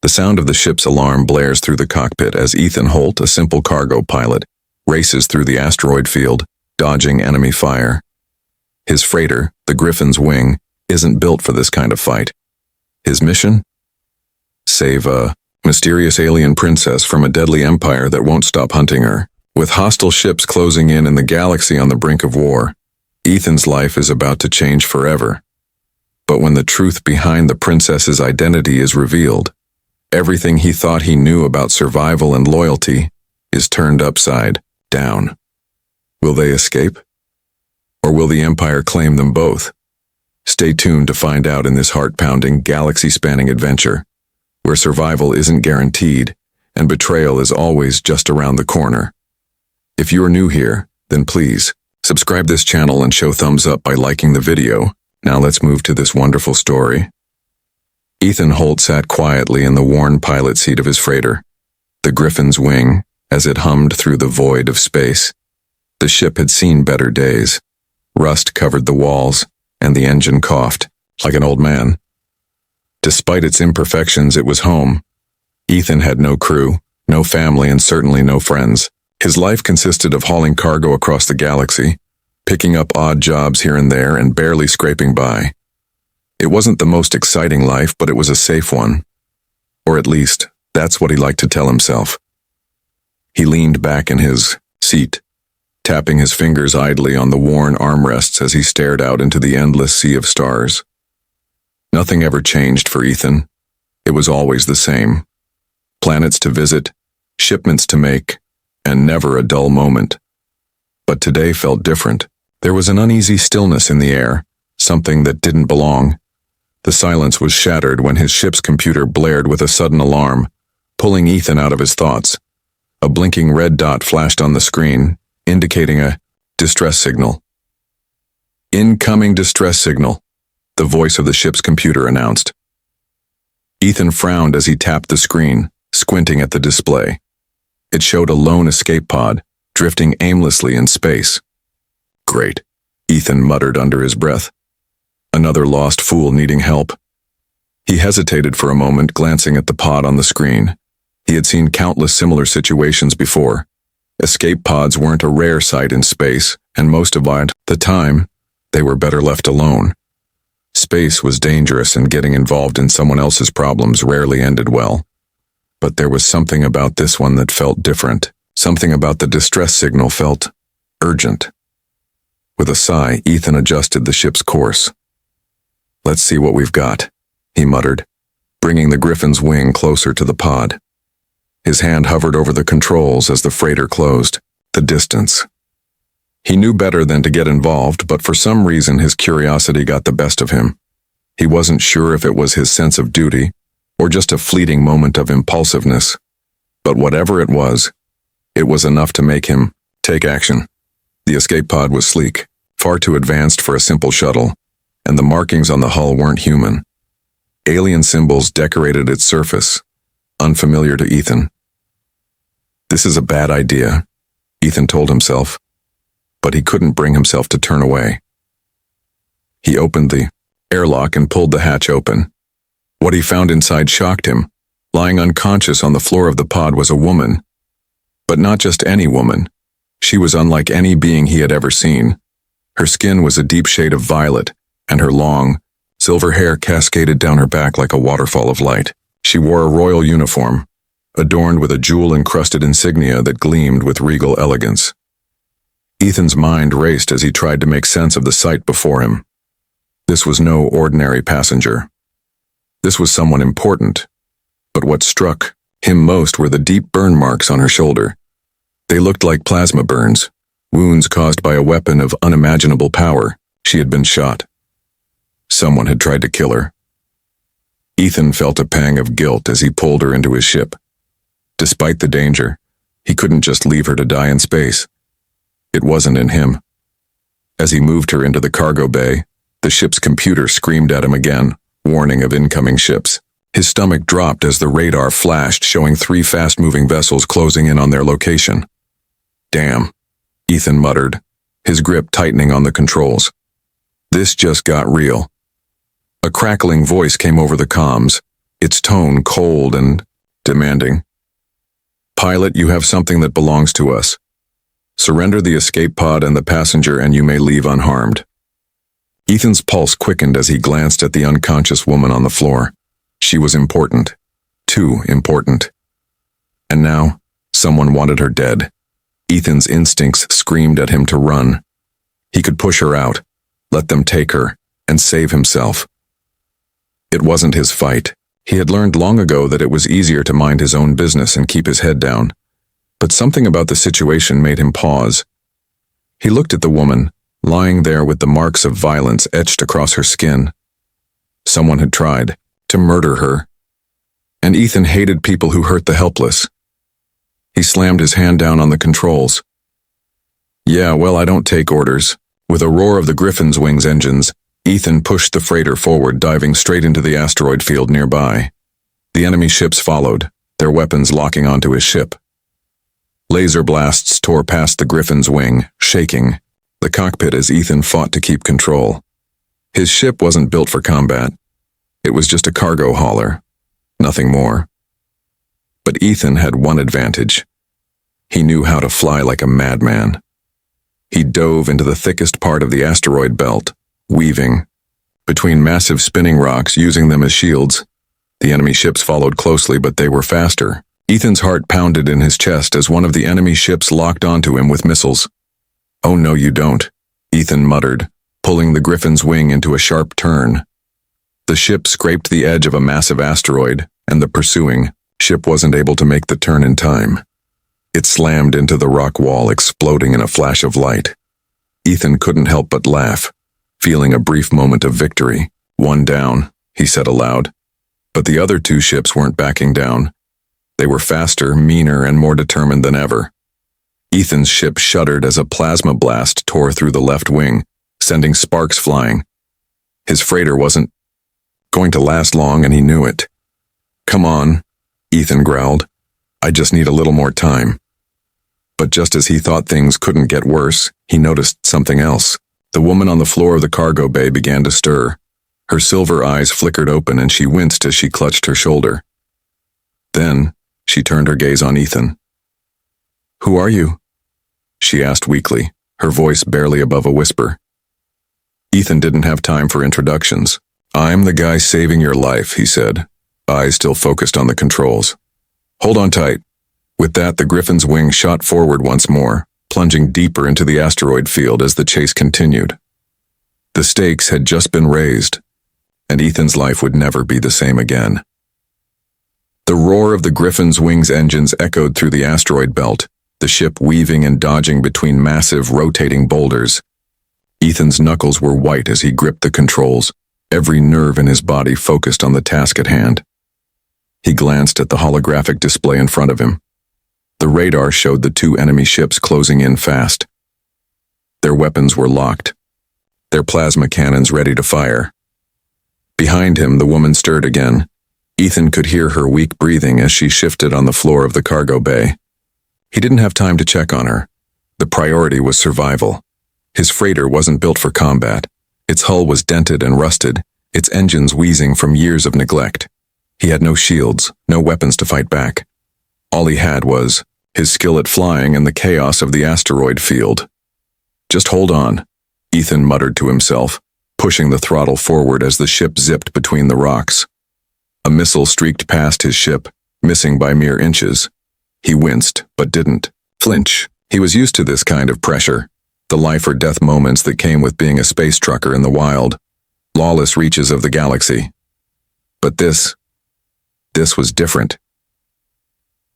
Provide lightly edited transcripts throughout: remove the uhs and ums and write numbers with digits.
The sound of the ship's alarm blares through the cockpit as Ethan Holt, a simple cargo pilot, races through the asteroid field, dodging enemy fire. His freighter, the Griffin's Wing, isn't built for this kind of fight. His mission? Save a mysterious alien princess from a deadly empire that won't stop hunting her. With hostile ships closing in the galaxy on the brink of war, Ethan's life is about to change forever. But when the truth behind the princess's identity is revealed, everything he thought he knew about survival and loyalty is turned upside down. Will they escape? Or will the Empire claim them both? Stay tuned to find out in this heart-pounding, galaxy-spanning adventure, where survival isn't guaranteed and betrayal is always just around the corner. If you are new here, then please subscribe this channel and show thumbs up by liking the video. Now let's move to this wonderful story. Ethan Holt sat quietly in the worn pilot seat of his freighter, the Griffin's Wing, as it hummed through the void of space. The ship had seen better days. Rust covered the walls, and the engine coughed, like an old man. Despite its imperfections, it was home. Ethan had no crew, no family, and certainly no friends. His life consisted of hauling cargo across the galaxy, picking up odd jobs here and there, and barely scraping by. It wasn't the most exciting life, but it was a safe one. Or at least, that's what he liked to tell himself. He leaned back in his seat, tapping his fingers idly on the worn armrests as he stared out into the endless sea of stars. Nothing ever changed for Ethan. It was always the same. Planets to visit, shipments to make, and never a dull moment. But today felt different. There was an uneasy stillness in the air, something that didn't belong. The silence was shattered when his ship's computer blared with a sudden alarm, pulling Ethan out of his thoughts. A blinking red dot flashed on the screen, indicating a distress signal. "Incoming distress signal," the voice of the ship's computer announced. Ethan frowned as he tapped the screen, squinting at the display. It showed a lone escape pod, drifting aimlessly in space. "Great," Ethan muttered under his breath. Another lost fool needing help. He hesitated for a moment, glancing at the pod on the screen. He had seen countless similar situations before. Escape pods weren't a rare sight in space, and most of the time, they were better left alone. Space was dangerous, and getting involved in someone else's problems rarely ended well. But there was something about this one that felt different. Something about the distress signal felt urgent. With a sigh, Ethan adjusted the ship's course. "Let's see what we've got," he muttered, bringing the Griffin's Wing closer to the pod. His hand hovered over the controls as the freighter closed. The distance. He knew better than to get involved, but for some reason his curiosity got the best of him. He wasn't sure if it was his sense of duty, or just a fleeting moment of impulsiveness. But whatever it was enough to make him take action. The escape pod was sleek, far too advanced for a simple shuttle, and the markings on the hull weren't human. Alien symbols decorated its surface, unfamiliar to Ethan. This is a bad idea, Ethan told himself, but he couldn't bring himself to turn away. He opened the airlock and pulled the hatch open. What he found inside shocked him. Lying unconscious on the floor of the pod was a woman. But not just any woman. She was unlike any being he had ever seen. Her skin was a deep shade of violet, and her long, silver hair cascaded down her back like a waterfall of light. She wore a royal uniform, adorned with a jewel-encrusted insignia that gleamed with regal elegance. Ethan's mind raced as he tried to make sense of the sight before him. This was no ordinary passenger. This was someone important, but what struck him most were the deep burn marks on her shoulder. They looked like plasma burns, wounds caused by a weapon of unimaginable power. She had been shot. Someone had tried to kill her. Ethan felt a pang of guilt as he pulled her into his ship. Despite the danger, he couldn't just leave her to die in space. It wasn't in him. As he moved her into the cargo bay, the ship's computer screamed at him again, warning of incoming ships. His stomach dropped as the radar flashed, showing 3 fast-moving vessels closing in on their location. "Damn," Ethan muttered, his grip tightening on the controls. This just got real. A crackling voice came over the comms, its tone cold and demanding. "Pilot, you have something that belongs to us. Surrender the escape pod and the passenger and you may leave unharmed." Ethan's pulse quickened as he glanced at the unconscious woman on the floor. She was important. Too important. And now, someone wanted her dead. Ethan's instincts screamed at him to run. He could push her out, let them take her, and save himself. It wasn't his fight. He had learned long ago that it was easier to mind his own business and keep his head down. But something about the situation made him pause. He looked at the woman, lying there with the marks of violence etched across her skin. Someone had tried to murder her. And Ethan hated people who hurt the helpless. He slammed his hand down on the controls. "Yeah, well, I don't take orders." With a roar of the Griffin's wings engines, Ethan pushed the freighter forward, diving straight into the asteroid field nearby. The enemy ships followed, their weapons locking onto his ship. Laser blasts tore past the Griffin's wing, shaking the cockpit as Ethan fought to keep control. His ship wasn't built for combat. It was just a cargo hauler, nothing more. But Ethan had one advantage. He knew how to fly like a madman. He dove into the thickest part of the asteroid belt, weaving between massive spinning rocks, using them as shields. The enemy ships followed closely, but they were faster. Ethan's heart pounded in his chest as one of the enemy ships locked onto him with missiles. "Oh no, you don't," Ethan muttered, pulling the Griffin's wing into a sharp turn. The ship scraped the edge of a massive asteroid, and the pursuing ship wasn't able to make the turn in time. It slammed into the rock wall, exploding in a flash of light. Ethan couldn't help but laugh, feeling a brief moment of victory. "One down," he said aloud. But the other two ships weren't backing down. They were faster, meaner, and more determined than ever. Ethan's ship shuddered as a plasma blast tore through the left wing, sending sparks flying. His freighter wasn't going to last long, and he knew it. "Come on," Ethan growled. "I just need a little more time." But just as he thought things couldn't get worse, he noticed something else. The woman on the floor of the cargo bay began to stir. Her silver eyes flickered open and she winced as she clutched her shoulder. Then, she turned her gaze on Ethan. "Who are you?" she asked weakly, her voice barely above a whisper. Ethan didn't have time for introductions. "I'm the guy saving your life," he said, eyes still focused on the controls. "Hold on tight." With that, the Griffin's wing shot forward once more, plunging deeper into the asteroid field as the chase continued. The stakes had just been raised, and Ethan's life would never be the same again. The roar of the Griffin's wings engines echoed through the asteroid belt, the ship weaving and dodging between massive, rotating boulders. Ethan's knuckles were white as he gripped the controls, every nerve in his body focused on the task at hand. He glanced at the holographic display in front of him. The radar showed the two enemy ships closing in fast. Their weapons were locked, their plasma cannons ready to fire. Behind him, the woman stirred again. Ethan could hear her weak breathing as she shifted on the floor of the cargo bay. He didn't have time to check on her. The priority was survival. His freighter wasn't built for combat. Its hull was dented and rusted, its engines wheezing from years of neglect. He had no shields, no weapons to fight back. All he had was his skill at flying and the chaos of the asteroid field. "Just hold on," Ethan muttered to himself, pushing the throttle forward as the ship zipped between the rocks. A missile streaked past his ship, missing by mere inches. He winced, but didn't flinch. He was used to this kind of pressure, the life-or-death moments that came with being a space trucker in the wild, lawless reaches of the galaxy. But this was different.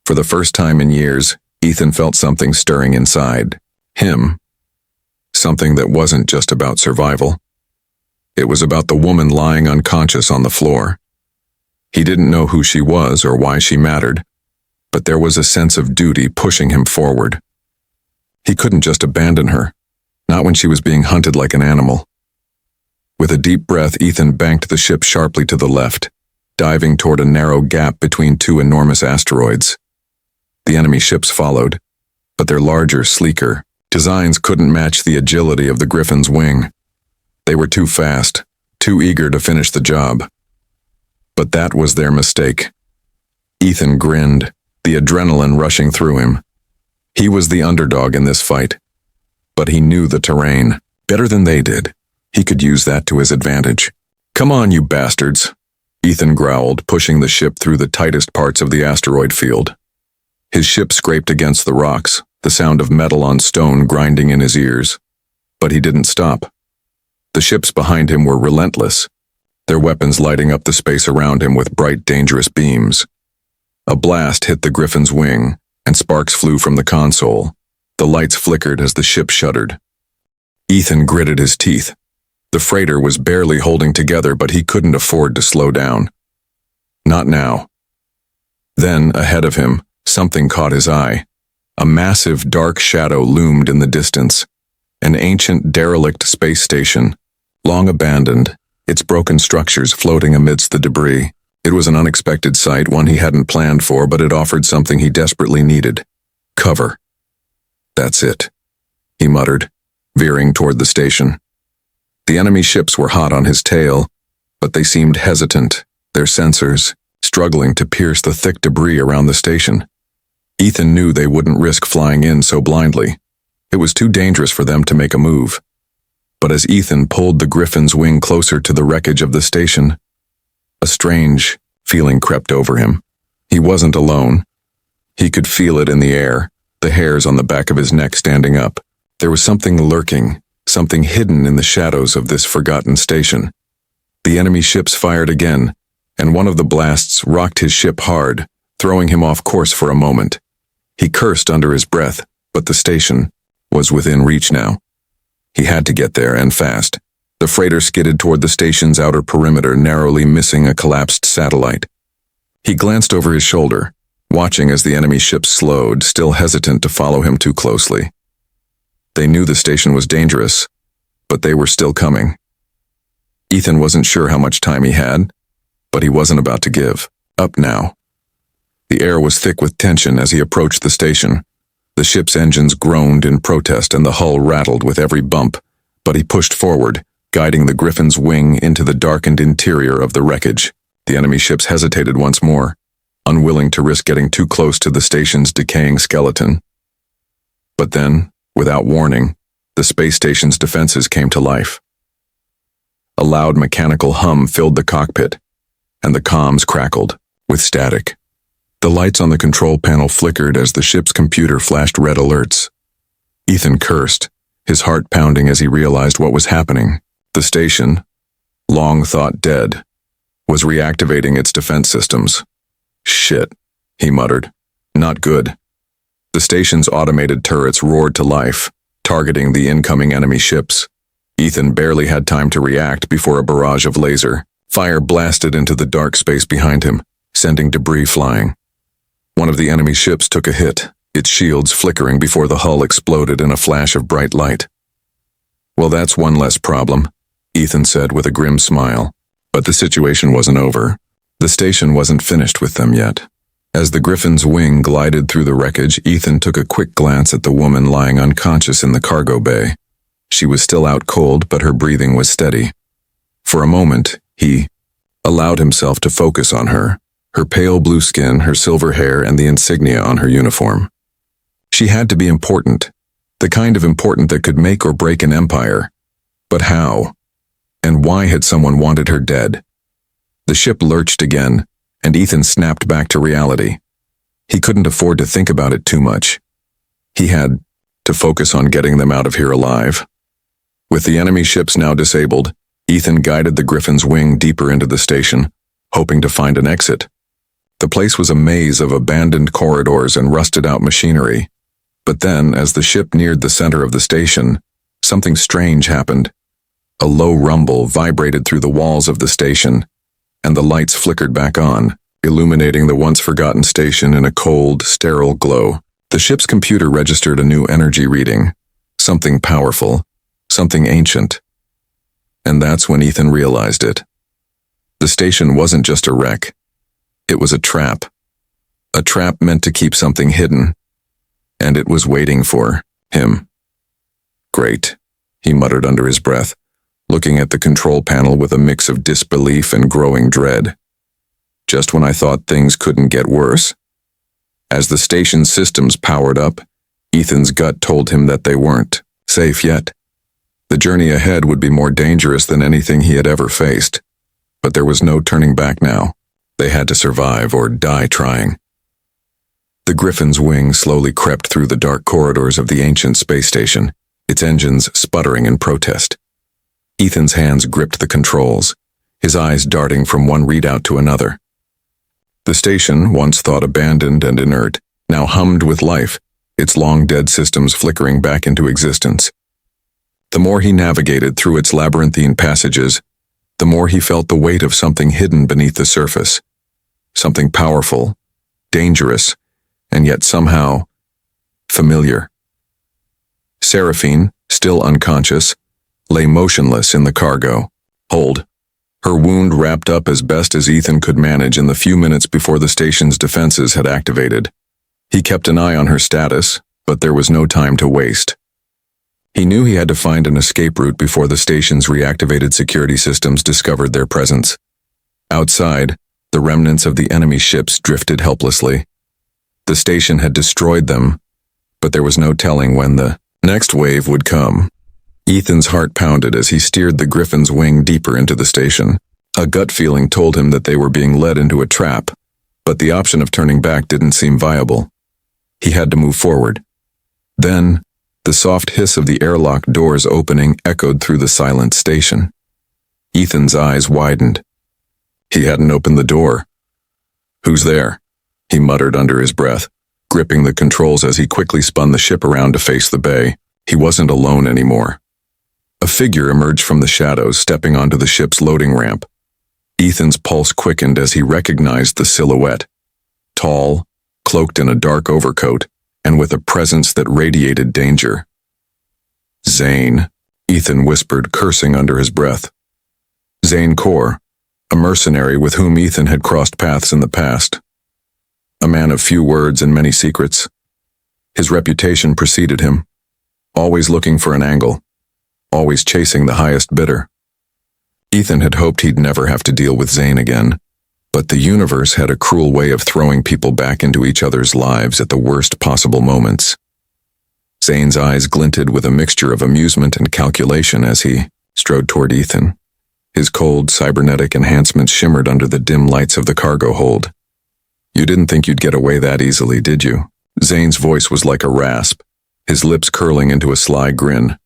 For the first time in years, Ethan felt something stirring inside him. Something that wasn't just about survival. It was about the woman lying unconscious on the floor. He didn't know who she was or why she mattered, but there was a sense of duty pushing him forward. He couldn't just abandon her, not when she was being hunted like an animal. With a deep breath, Ethan banked the ship sharply to the left, diving toward a narrow gap between two enormous asteroids. The enemy ships followed, but their larger, sleeker designs couldn't match the agility of the Griffin's wing. They were too fast, too eager to finish the job. But that was their mistake. Ethan grinned, the adrenaline rushing through him. He was the underdog in this fight. But he knew the terrain better than they did. He could use that to his advantage. "Come on, you bastards," Ethan growled, pushing the ship through the tightest parts of the asteroid field. His ship scraped against the rocks, the sound of metal on stone grinding in his ears. But he didn't stop. The ships behind him were relentless, their weapons lighting up the space around him with bright, dangerous beams. A blast hit the Griffin's wing, and sparks flew from the console. The lights flickered as the ship shuddered. Ethan gritted his teeth. The freighter was barely holding together, but he couldn't afford to slow down. Not now. Then, ahead of him, something caught his eye. A massive, dark shadow loomed in the distance. An ancient, derelict space station, long abandoned, its broken structures floating amidst the debris. It was an unexpected sight, one he hadn't planned for, but it offered something he desperately needed. Cover. "That's it," he muttered, veering toward the station. The enemy ships were hot on his tail, but they seemed hesitant, their sensors struggling to pierce the thick debris around the station. Ethan knew they wouldn't risk flying in so blindly. It was too dangerous for them to make a move. But as Ethan pulled the Griffin's wing closer to the wreckage of the station, a strange feeling crept over him. He wasn't alone. He could feel it in the air, the hairs on the back of his neck standing up. There was something lurking, something hidden in the shadows of this forgotten station. The enemy ships fired again, and one of the blasts rocked his ship hard, throwing him off course for a moment. He cursed under his breath, but the station was within reach now. He had to get there, and fast. The freighter skidded toward the station's outer perimeter, narrowly missing a collapsed satellite. He glanced over his shoulder, watching as the enemy ships slowed, still hesitant to follow him too closely. They knew the station was dangerous, but they were still coming. Ethan wasn't sure how much time he had, but he wasn't about to give up now. The air was thick with tension as he approached the station. The ship's engines groaned in protest and the hull rattled with every bump, but he pushed forward, guiding the Griffin's wing into the darkened interior of the wreckage. The enemy ships hesitated once more, unwilling to risk getting too close to the station's decaying skeleton. But then, without warning, the space station's defenses came to life. A loud mechanical hum filled the cockpit, and the comms crackled with static. The lights on the control panel flickered as the ship's computer flashed red alerts. Ethan cursed, his heart pounding as he realized what was happening. The station, long thought dead, was reactivating its defense systems. "Shit," he muttered. "Not good." The station's automated turrets roared to life, targeting the incoming enemy ships. Ethan barely had time to react before a barrage of laser fire blasted into the dark space behind him, sending debris flying. One of the enemy ships took a hit, its shields flickering before the hull exploded in a flash of bright light. "Well, that's one less problem," Ethan said with a grim smile. But the situation wasn't over. The station wasn't finished with them yet. As the Griffin's wing glided through the wreckage, Ethan took a quick glance at the woman lying unconscious in the cargo bay. She was still out cold, but her breathing was steady. For a moment, he allowed himself to focus on her pale blue skin, her silver hair, and the insignia on her uniform. She had to be important, the kind of important that could make or break an empire. But how? And why had someone wanted her dead? The ship lurched again, and Ethan snapped back to reality. He couldn't afford to think about it too much. He had to focus on getting them out of here alive. With the enemy ships now disabled, Ethan guided the Griffin's wing deeper into the station, hoping to find an exit. The place was a maze of abandoned corridors and rusted-out machinery. But then, as the ship neared the center of the station, something strange happened. A low rumble vibrated through the walls of the station, and the lights flickered back on, illuminating the once-forgotten station in a cold, sterile glow. The ship's computer registered a new energy reading, something powerful, something ancient. And that's when Ethan realized it. The station wasn't just a wreck. It was a trap meant to keep something hidden, and it was waiting for him. "Great," he muttered under his breath, looking at the control panel with a mix of disbelief and growing dread. just when I thought things couldn't get worse. As the station's systems powered up, Ethan's gut told him that they weren't safe yet. The journey ahead would be more dangerous than anything he had ever faced. But there was no turning back now. They had to survive or die trying. The Griffin's wing slowly crept through the dark corridors of the ancient space station, its engines sputtering in protest. Ethan's hands gripped the controls, his eyes darting from one readout to another. The station, once thought abandoned and inert, now hummed with life, its long-dead systems flickering back into existence. The more he navigated through its labyrinthine passages, the more he felt the weight of something hidden beneath the surface. Something powerful, dangerous, and yet somehow familiar. Seraphine, still unconscious, lay motionless in the cargo hold, her wound wrapped up as best as Ethan could manage in the few minutes before the station's defenses had activated. He kept an eye on her status, but there was no time to waste. He knew he had to find an escape route before the station's reactivated security systems discovered their presence. Outside, the remnants of the enemy ships drifted helplessly. The station had destroyed them, but there was no telling when the next wave would come. Ethan's heart pounded as he steered the Griffin's wing deeper into the station. A gut feeling told him that they were being led into a trap, but the option of turning back didn't seem viable. He had to move forward. Then, the soft hiss of the airlock doors opening echoed through the silent station. Ethan's eyes widened. He hadn't opened the door. "Who's there?" he muttered under his breath, gripping the controls as he quickly spun the ship around to face the bay. He wasn't alone anymore. A figure emerged from the shadows, stepping onto the ship's loading ramp. Ethan's pulse quickened as he recognized the silhouette. Tall, cloaked in a dark overcoat, and with a presence that radiated danger. "Zane," Ethan whispered, cursing under his breath. Zane Kaur, a mercenary with whom Ethan had crossed paths in the past. A man of few words and many secrets. His reputation preceded him, always looking for an angle, always chasing the highest bidder. Ethan had hoped he'd never have to deal with Zane again, but the universe had a cruel way of throwing people back into each other's lives at the worst possible moments. Zane's eyes glinted with a mixture of amusement and calculation as he strode toward Ethan. His cold, cybernetic enhancements shimmered under the dim lights of the cargo hold. "You didn't think you'd get away that easily, did you?" Zane's voice was like a rasp, his lips curling into a sly grin.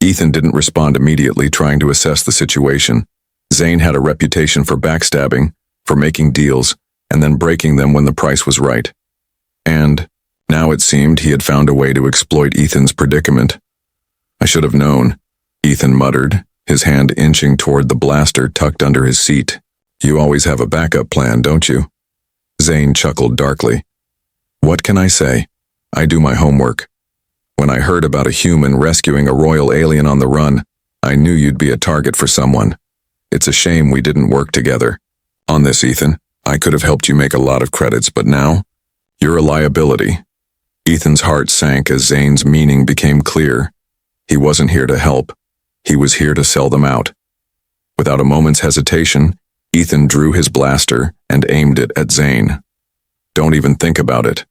Ethan didn't respond immediately, trying to assess the situation. Zane had a reputation for backstabbing, for making deals, and then breaking them when the price was right. And now it seemed he had found a way to exploit Ethan's predicament. "I should have known," Ethan muttered, his hand inching toward the blaster tucked under his seat. "You always have a backup plan, don't you?" Zane chuckled darkly. "What can I say? I do my homework. When I heard about a human rescuing a royal alien on the run, I knew you'd be a target for someone. It's a shame we didn't work together. On this, Ethan, I could have helped you make a lot of credits, but now, you're a liability." Ethan's heart sank as Zane's meaning became clear. He wasn't here to help. He was here to sell them out. Without a moment's hesitation, Ethan drew his blaster and aimed it at Zane. "Don't even think about it."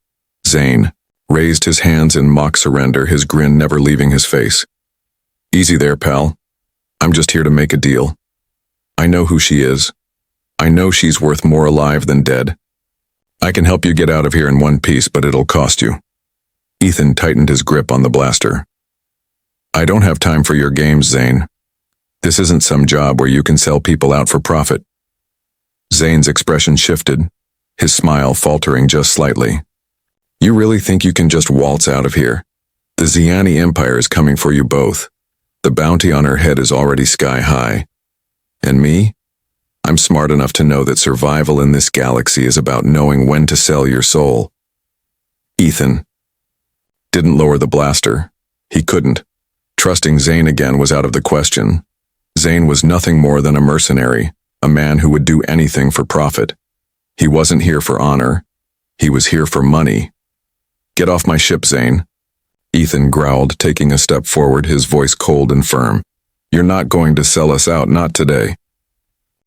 Zane raised his hands in mock surrender, his grin never leaving his face. "Easy there, pal. I'm just here to make a deal. I know who she is. I know she's worth more alive than dead. I can help you get out of here in one piece, but it'll cost you." Ethan tightened his grip on the blaster. "I don't have time for your games, Zane. This isn't some job where you can sell people out for profit." Zane's expression shifted, his smile faltering just slightly. "You really think you can just waltz out of here? The Ziani Empire is coming for you both. The bounty on her head is already sky high. And me? I'm smart enough to know that survival in this galaxy is about knowing when to sell your soul." Ethan didn't lower the blaster. He couldn't. Trusting Zane again was out of the question. Zane was nothing more than a mercenary, a man who would do anything for profit. He wasn't here for honor. He was here for money. "Get off my ship, Zane," Ethan growled, taking a step forward, his voice cold and firm. "You're not going to sell us out, not today."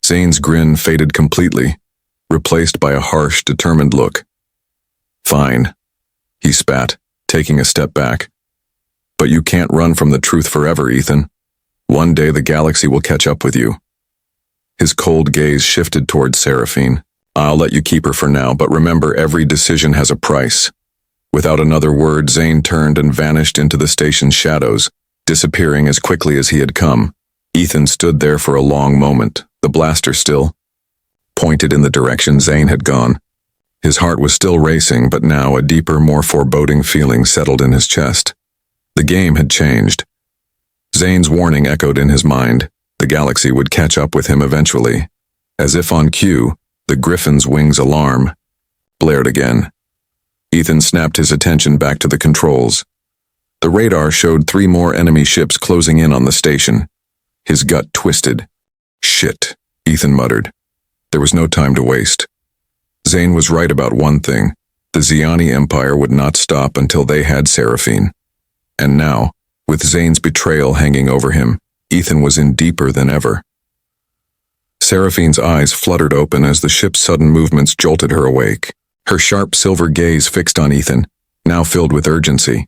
Zane's grin faded completely. replaced by a harsh, determined look. "Fine," he spat, taking a step back. "But you can't run from the truth forever, Ethan. One day the galaxy will catch up with you." His cold gaze shifted towards Seraphine. "I'll let you keep her for now, but remember, every decision has a price." Without another word, Zane turned and vanished into the station's shadows, disappearing as quickly as he had come. Ethan stood there for a long moment, the blaster still pointed in the direction Zane had gone. His heart was still racing, but now a deeper, more foreboding feeling settled in his chest. The game had changed. Zane's warning echoed in his mind. The galaxy would catch up with him eventually. As if on cue, the Griffin's wings alarm blared again. Ethan snapped his attention back to the controls. The radar showed 3 more enemy ships closing in on the station. His gut twisted. "Shit," Ethan muttered. There was no time to waste. Zane was right about one thing. The Xiani Empire would not stop until they had Seraphine. And now, with Zane's betrayal hanging over him, Ethan was in deeper than ever. Seraphine's eyes fluttered open as the ship's sudden movements jolted her awake. Her sharp silver gaze fixed on Ethan, now filled with urgency.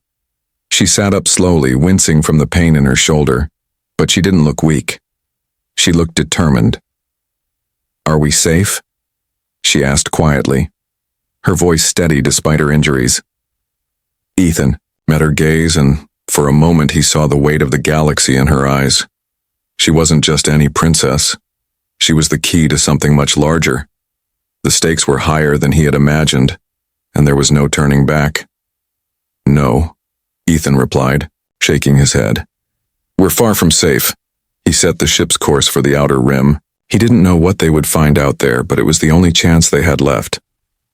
She sat up slowly, wincing from the pain in her shoulder, but she didn't look weak. She looked determined. "Are we safe?" she asked quietly, her voice steady despite her injuries. Ethan met her gaze, and for a moment he saw the weight of the galaxy in her eyes. She wasn't just any princess. She was the key to something much larger. The stakes were higher than he had imagined, and there was no turning back. "No," Ethan replied, shaking his head. "We're far from safe." He set the ship's course for the outer rim. He didn't know what they would find out there, but it was the only chance they had left.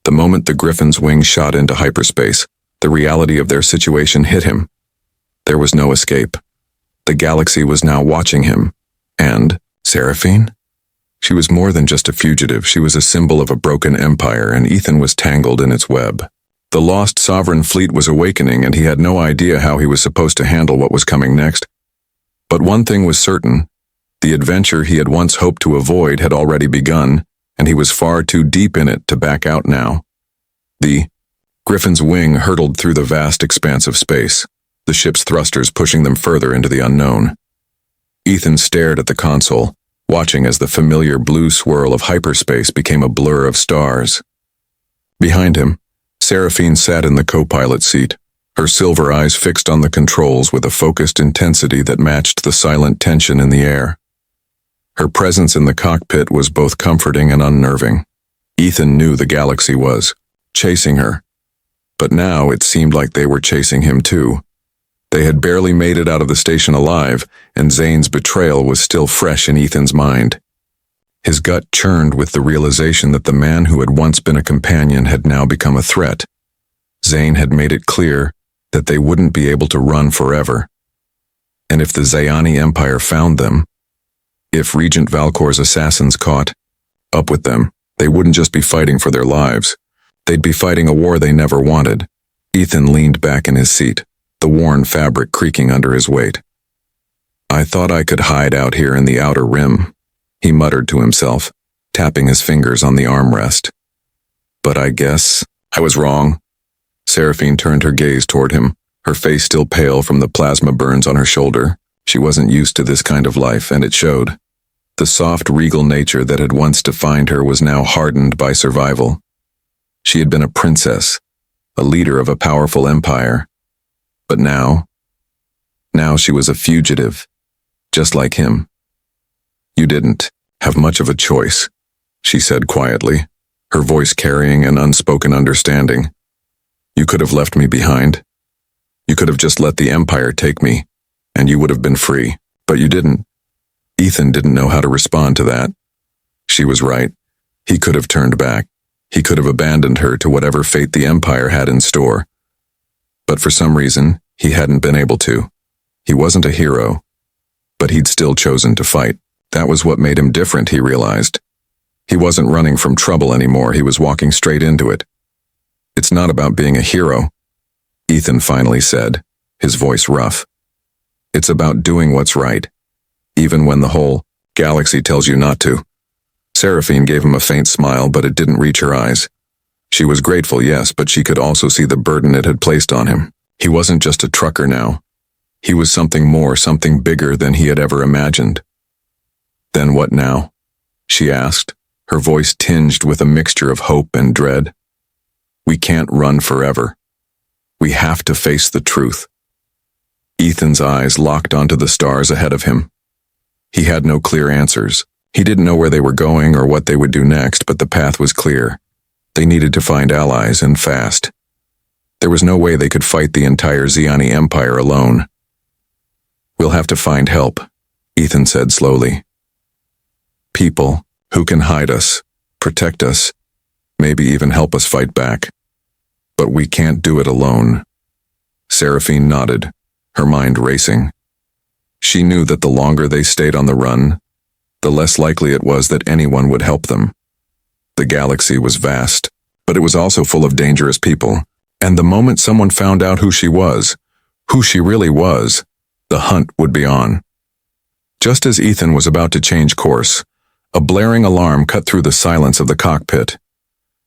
The moment the Griffin's wings shot into hyperspace, the reality of their situation hit him. There was no escape. The galaxy was now watching him. And Seraphine? She was more than just a fugitive. She was a symbol of a broken empire, and Ethan was tangled in its web. The lost sovereign fleet was awakening, and he had no idea how he was supposed to handle what was coming next. But one thing was certain. The adventure he had once hoped to avoid had already begun, and he was far too deep in it to back out now. The Griffin's wing hurtled through the vast expanse of space, the ship's thrusters pushing them further into the unknown. Ethan stared at the console, watching as the familiar blue swirl of hyperspace became a blur of stars. Behind him, Seraphine sat in the co-pilot seat, her silver eyes fixed on the controls with a focused intensity that matched the silent tension in the air. Her presence in the cockpit was both comforting and unnerving. Ethan knew the galaxy was chasing her, but now it seemed like they were chasing him too. They had barely made it out of the station alive, and Zane's betrayal was still fresh in Ethan's mind. His gut churned with the realization that the man who had once been a companion had now become a threat. Zane had made it clear that they wouldn't be able to run forever. And if the Xiani Empire found them, if Regent Valkor's assassins caught up with them, they wouldn't just be fighting for their lives. They'd be fighting a war they never wanted. Ethan leaned back in his seat, the worn fabric creaking under his weight. "I thought I could hide out here in the outer rim," he muttered to himself, tapping his fingers on the armrest. "But I guess I was wrong." Seraphine turned her gaze toward him, her face still pale from the plasma burns on her shoulder. She wasn't used to this kind of life, and it showed. The soft, regal nature that had once defined her was now hardened by survival. She had been a princess, a leader of a powerful empire. But now she was a fugitive, just like him. "You didn't have much of a choice," she said quietly, her voice carrying an unspoken understanding. "You could have left me behind. You could have just let the Empire take me, and you would have been free, but you didn't." Ethan didn't know how to respond to that. She was right. He could have turned back. He could have abandoned her to whatever fate the Empire had in store. But for some reason, he hadn't been able to. He wasn't a hero, but he'd still chosen to fight. That was what made him different, he realized. He wasn't running from trouble anymore, he was walking straight into it. "It's not about being a hero," Ethan finally said, his voice rough. "It's about doing what's right, even when the whole galaxy tells you not to." Seraphine gave him a faint smile, but it didn't reach her eyes. She was grateful, yes, but she could also see the burden it had placed on him. He wasn't just a trucker now. He was something more, something bigger than he had ever imagined. "Then what now?" she asked, her voice tinged with a mixture of hope and dread. "We can't run forever. We have to face the truth." Ethan's eyes locked onto the stars ahead of him. He had no clear answers. He didn't know where they were going or what they would do next, but the path was clear. They needed to find allies, and fast. There was no way they could fight the entire Xiani Empire alone. "We'll have to find help," Ethan said slowly. "People who can hide us, protect us, maybe even help us fight back. But we can't do it alone." Seraphine nodded, her mind racing. She knew that the longer they stayed on the run, the less likely it was that anyone would help them. The galaxy was vast, but it was also full of dangerous people, and the moment someone found out who she really was, the hunt would be on. Just as Ethan was about to change course, a blaring alarm cut through the silence of the cockpit.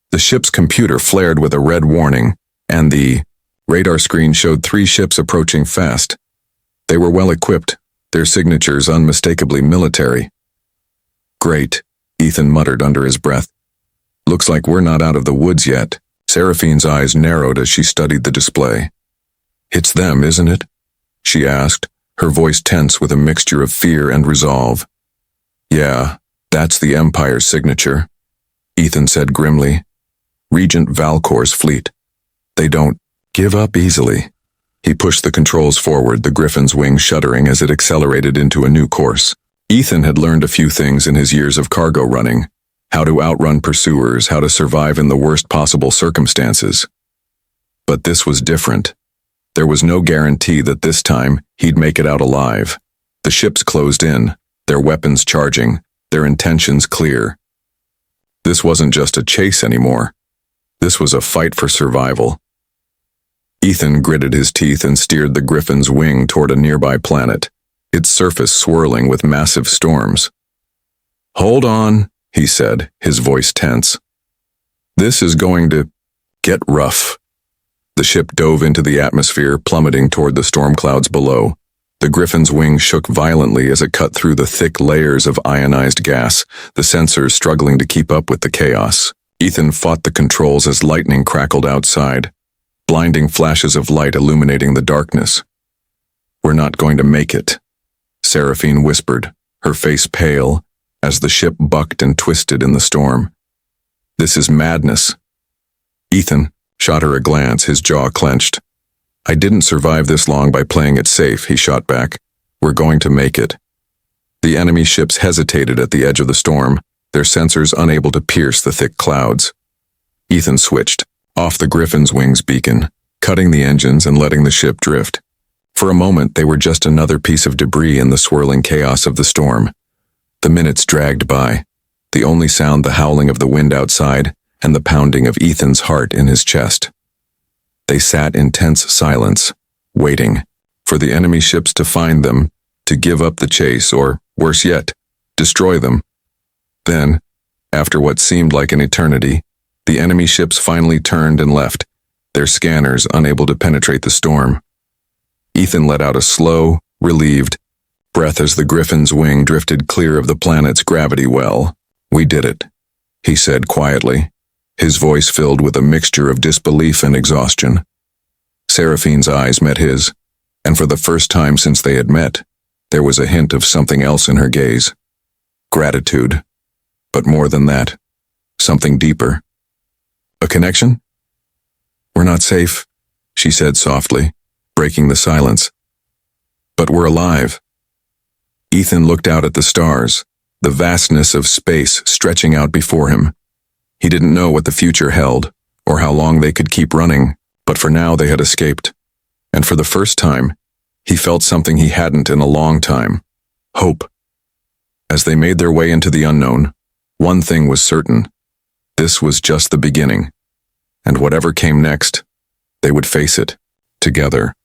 The ship's computer flared with a red warning, and the radar screen showed 3 ships approaching fast. They were well equipped, their signatures unmistakably military. "Great," Ethan muttered under his breath. "Looks like we're not out of the woods yet." Seraphine's eyes narrowed as she studied the display. "It's them, isn't it?" she asked, her voice tense with a mixture of fear and resolve. "Yeah, that's the Empire's signature," Ethan said grimly. "Regent Valkor's fleet. They don't give up easily." He pushed the controls forward, the Griffin's wing shuddering as it accelerated into a new course. Ethan had learned a few things in his years of cargo running: how to outrun pursuers, how to survive in the worst possible circumstances. But this was different. There was no guarantee that this time he'd make it out alive. The ships closed in, their weapons charging, their intentions clear. This wasn't just a chase anymore. This was a fight for survival. Ethan gritted his teeth and steered the Griffin's wing toward a nearby planet, its surface swirling with massive storms. "Hold on," he said, his voice tense. "This is going to get rough." The ship dove into the atmosphere, plummeting toward the storm clouds below. The Griffin's wing shook violently as it cut through the thick layers of ionized gas, the sensors struggling to keep up with the chaos. Ethan fought the controls as lightning crackled outside, blinding flashes of light illuminating the darkness. "We're not going to make it," Seraphine whispered, her face pale, as the ship bucked and twisted in the storm. "This is madness." Ethan shot her a glance, his jaw clenched. "I didn't survive this long by playing it safe," he shot back. "We're going to make it." The enemy ships hesitated at the edge of the storm, their sensors unable to pierce the thick clouds. Ethan switched off the Griffin's wings beacon, cutting the engines and letting the ship drift. For a moment, they were just another piece of debris in the swirling chaos of the storm. The minutes dragged by, the only sound the howling of the wind outside and the pounding of Ethan's heart in his chest. They sat in tense silence, waiting for the enemy ships to find them, to give up the chase, or, worse yet, destroy them. Then, after what seemed like an eternity, the enemy ships finally turned and left, their scanners unable to penetrate the storm. Ethan let out a slow, relieved breath as the Griffin's wing drifted clear of the planet's gravity well. "We did it," he said quietly, his voice filled with a mixture of disbelief and exhaustion. Seraphine's eyes met his, and for the first time since they had met, there was a hint of something else in her gaze. Gratitude. But more than that, something deeper. "A connection?" "We're not safe," she said softly, breaking the silence. "But we're alive." Ethan looked out at the stars, the vastness of space stretching out before him. He didn't know what the future held, or how long they could keep running, but for now they had escaped. And for the first time, he felt something he hadn't in a long time: hope. As they made their way into the unknown, one thing was certain: this was just the beginning. And whatever came next, they would face it, together.